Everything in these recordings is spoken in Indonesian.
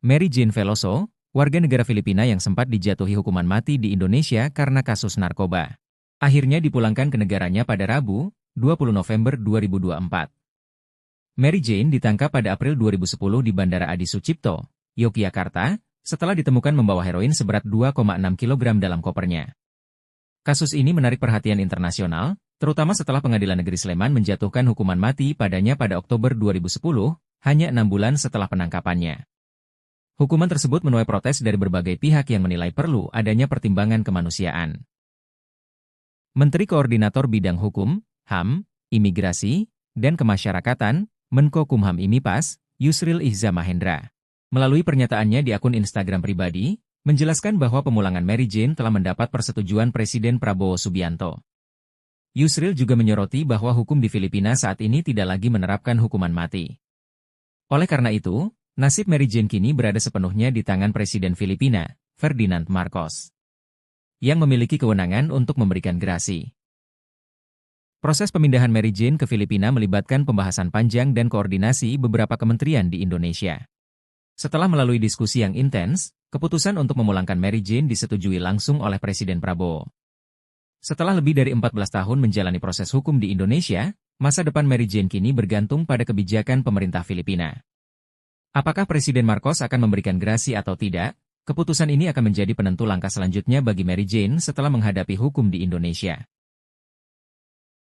Mary Jane Veloso, warga negara Filipina yang sempat dijatuhi hukuman mati di Indonesia karena kasus narkoba. Akhirnya dipulangkan ke negaranya pada Rabu, 20 November 2024. Mary Jane ditangkap pada April 2010 di Bandara Adi Sucipto, Yogyakarta, setelah ditemukan membawa heroin seberat 2,6 kg dalam kopernya. Kasus ini menarik perhatian internasional, terutama setelah Pengadilan Negeri Sleman menjatuhkan hukuman mati padanya pada Oktober 2010, hanya 6 bulan setelah penangkapannya. Hukuman tersebut menuai protes dari berbagai pihak yang menilai perlu adanya pertimbangan kemanusiaan. Menteri Koordinator Bidang Hukum, HAM, Imigrasi, dan Kemasyarakatan, Menko-Kumham IMIPAS, Yusril Ihza Mahendra, melalui pernyataannya di akun Instagram pribadi, menjelaskan bahwa pemulangan Mary Jane telah mendapat persetujuan Presiden Prabowo Subianto. Yusril juga menyoroti bahwa hukum di Filipina saat ini tidak lagi menerapkan hukuman mati. Oleh karena itu, nasib Mary Jane kini berada sepenuhnya di tangan Presiden Filipina, Ferdinand Marcos, yang memiliki kewenangan untuk memberikan gerasi. Proses pemindahan Mary Jane ke Filipina melibatkan pembahasan panjang dan koordinasi beberapa kementerian di Indonesia. Setelah melalui diskusi yang intens, keputusan untuk memulangkan Mary Jane disetujui langsung oleh Presiden Prabowo. Setelah lebih dari 14 tahun menjalani proses hukum di Indonesia, masa depan Mary Jane kini bergantung pada kebijakan pemerintah Filipina. Apakah Presiden Marcos akan memberikan gerasi atau tidak? Keputusan ini akan menjadi penentu langkah selanjutnya bagi Mary Jane setelah menghadapi hukum di Indonesia.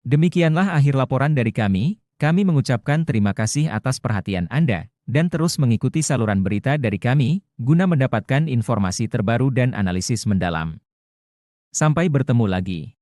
Demikianlah akhir laporan dari kami mengucapkan terima kasih atas perhatian Anda, dan terus mengikuti saluran berita dari kami, guna mendapatkan informasi terbaru dan analisis mendalam. Sampai bertemu lagi.